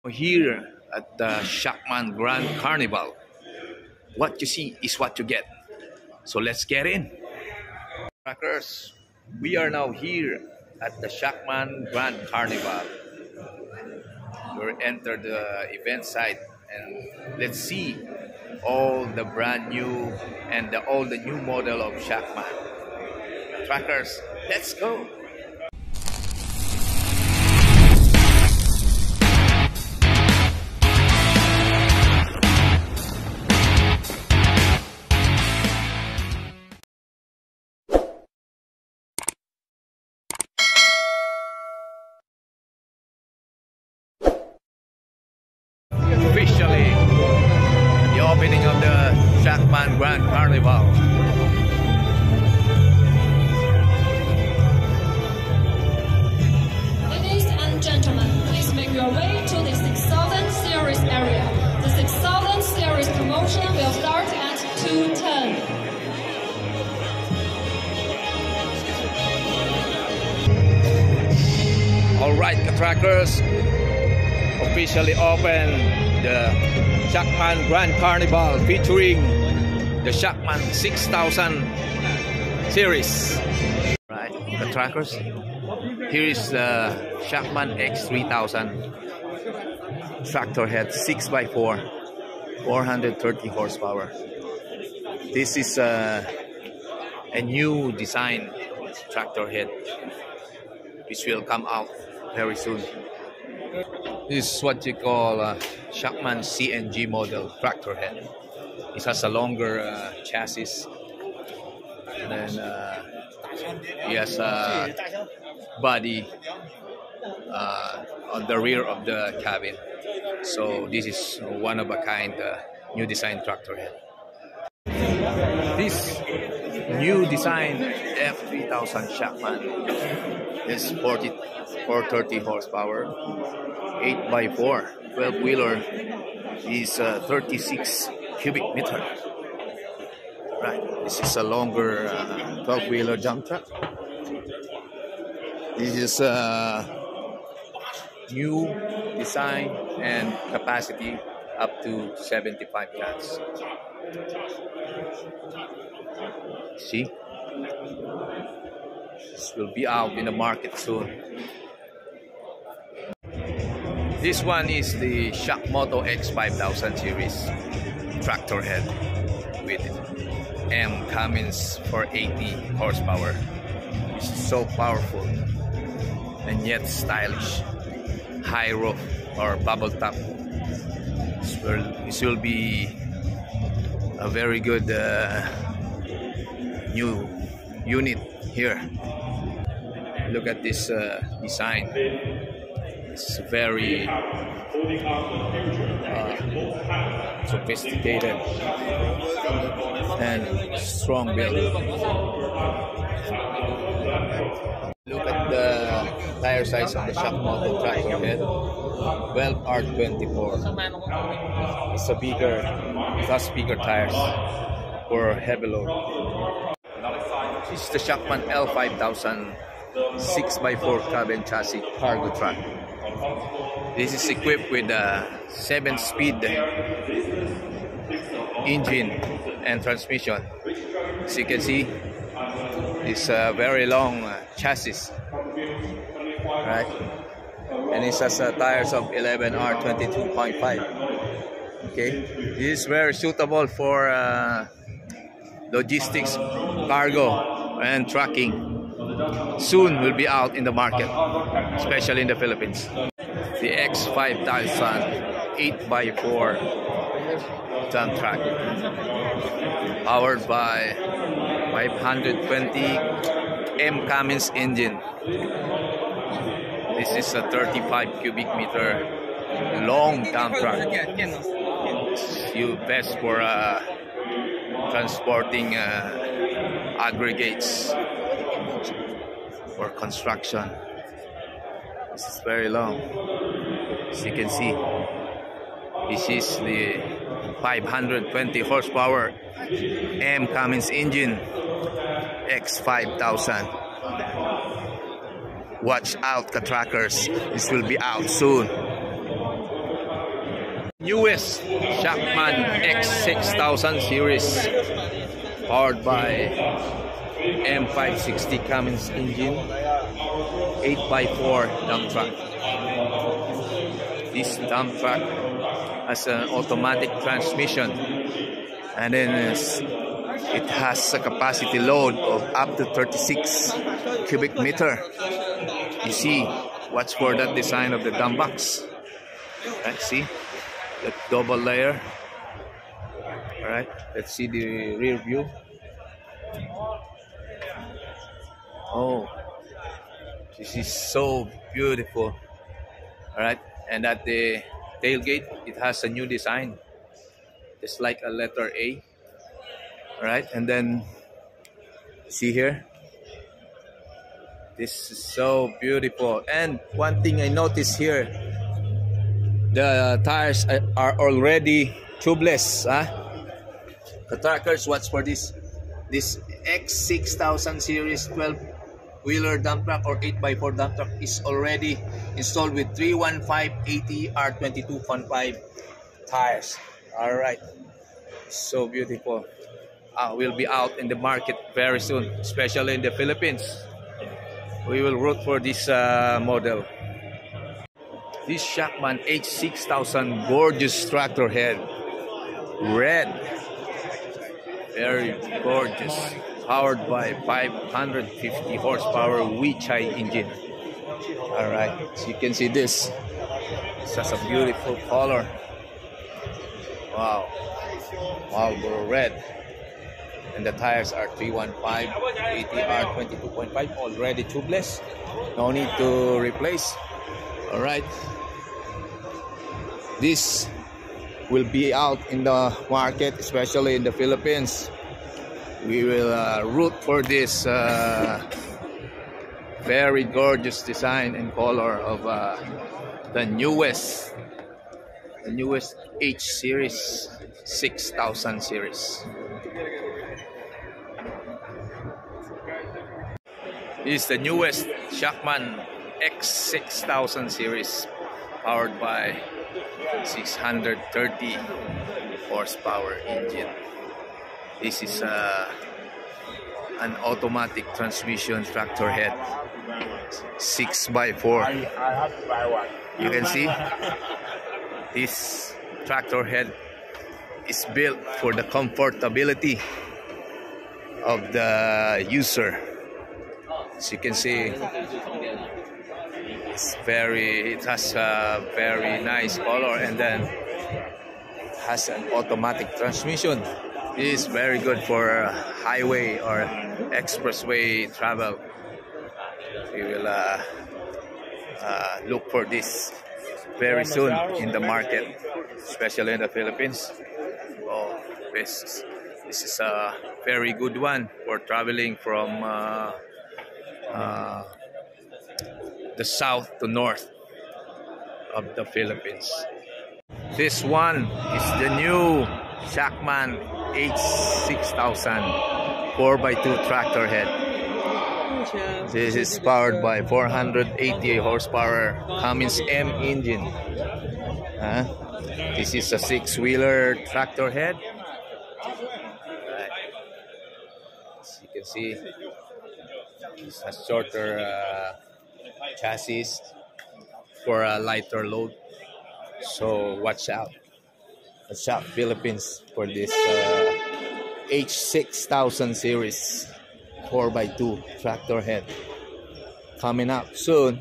Here at the Shakman Grand Carnival, what you see is what you get. So let's get in. Trackers, we are now here at the Shakman Grand Carnival. We entered the event site and let's see all the brand new and all the new model of Shakman. Trackers, let's go. Officially, the opening of the Shakman Grand Carnival. Ladies and gentlemen, please make your way to the 6000 series area. The 6000 series promotion will start at 2:10. All right, trackers. Officially open the Shakman Grand Carnival featuring the Shakman 6000 series. Right, the trackers. Here is the Shakman X3000 tractor head 6x4, 430 horsepower. This is a new design tractor head which will come out very soon. This is what you call a Shakman CNG model tractor head. It has a longer chassis, and then it has a body on the rear of the cabin. So this is one of a kind new design tractor head. This new design F3000 Shakman is 430 horsepower. 8x4 12-wheeler is 36 cubic meter. Right, this is a longer 12-wheeler dump truck. This is a new design and capacity up to 75 tons. See, this will be out in the market soon. This one is the Shakmoto X5000 series tractor head with M Cummins for 80 horsepower. It's so powerful and yet stylish. High roof or bubble top. This will be a very good new unit here. Look at this design. It's very sophisticated and strong build. Look at the tire size of the Shakmoto tractor head. 12 R24. It's a bigger, it has bigger tires for heavy load. This is the Shakman L5000 6x4 cabin chassis cargo truck. This is equipped with a 7-speed engine and transmission. As you can see, it's a very long chassis, right? And it has tires of 11R22.5. Okay, this is very suitable for logistics, cargo, and trucking. Soon will be out in the market, especially in the Philippines. The X5000 8x4 dump truck, powered by 520 M Cummins engine. This is a 35 cubic meter long dump truck. It's best for transporting aggregates for construction. This is very long. As you can see, this is the 520 horsepower M Cummins engine X5000. Watch out, trackers. This will be out soon. newest Shackman X6000 series, powered by M560 Cummins engine, 8x4 dump truck. This dump truck has an automatic transmission, and then it has a capacity load of up to 36 cubic meter. You see, watch for that design of the dump box. Right, see the double layer. All right, let's see the rear view. Oh, this is so beautiful. All right, and at the tailgate, it has a new design, just like a letter A. All right, and then see here, this is so beautiful. And one thing I noticed here, the tires are already tubeless. The trackers, watch for this. This X6000 series 12-wheeler dump truck or 8x4 dump truck is already installed with 315/80 R22.5 tires. All right, so beautiful. Will be out in the market very soon, especially in the Philippines. We will root for this model. This Shackman H6000 gorgeous tractor head, red, very gorgeous, powered by 550 horsepower Weichai engine. All right, so you can see this. It's just a beautiful color. Wow, Marlboro red. And the tires are 315/80 R22.5, already tubeless. No need to replace. All right. This will be out in the market, especially in the Philippines. We will root for this very gorgeous design and color of the newest H series 6000 series. This is the newest Shackman X6000 series, powered by 630 horsepower engine. This is an automatic transmission tractor head, 6x4. You can see this tractor head is built for the comfortability of the user. As you can see, it has a very nice color, and then it has an automatic transmission. It is very good for highway or expressway travel. We will look for this very soon in the market, especially in the Philippines. Oh, this is a very good one for traveling from the south to north of the Philippines. This one is the new Shackman H6000 4x2 tractor head. This is powered by 480 horsepower Cummins M engine. This is a 6-wheeler tractor head. Right. As you can see, it has shorter chassis for a lighter load. So watch out. Watch out, Philippines, for this H6000 series 4x2 tractor head. Coming up soon.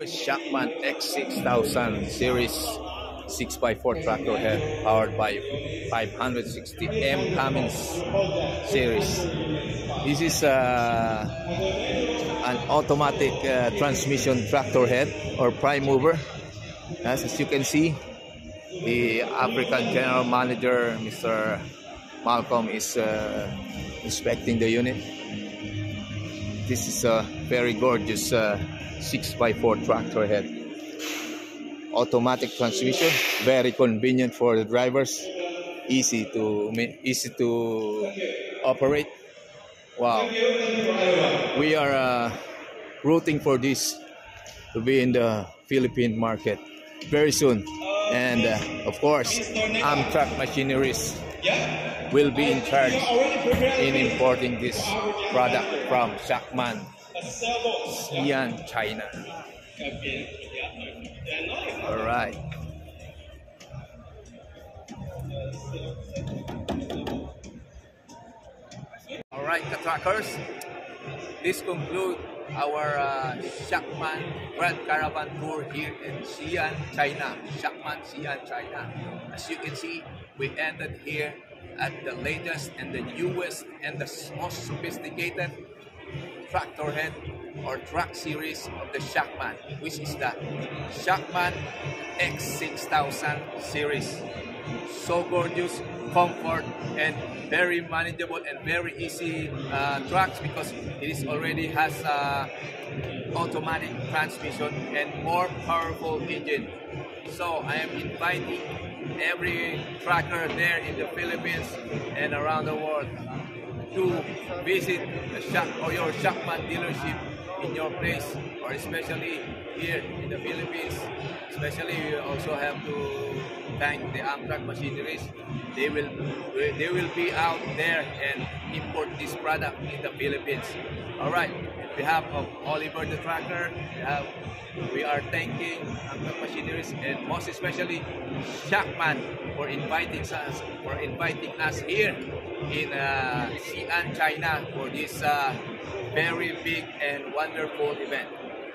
Shackman X6000 series 6x4 tractor head, powered by 560M Cummins series. This is an automatic transmission tractor head or prime mover. As you can see, the African General Manager, Mr. Malcolm, is inspecting the unit. This is a very gorgeous 6x4 tractor head. Automatic transmission, very convenient for the drivers, easy to operate. Wow, we are rooting for this to be in the Philippine market very soon. And of course, Amtrak Machineries will be in charge in importing this product from Shackman, Xi'an, China. All right. All right, Katrackers. This concludes our Shackman Grand Caravan Tour here in Xi'an, China. Shackman, Xi'an, China. As you can see, we ended here at the latest and the newest and the most sophisticated tractor head or truck series of the Shackman, which is the Shackman X6000 series. So gorgeous, comfort, and very manageable and very easy trucks because it is already has automatic transmission and more powerful engine. So I am inviting every trucker there in the Philippines and around the world to visit the your Shackman dealership in your place, or especially here in the Philippines. Especially, you also have to thank the Amtrak Machineries. They will be out there and import this product in the Philippines. All right. On behalf of Oliver the Trucker, we are thanking Amtrak Machineries and most especially Shackman for inviting us here in Xi'an, China for this very big and wonderful event.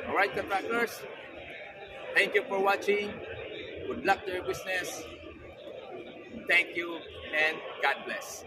All right, Truckers, thank you for watching. Good luck to your business. Thank you and God bless.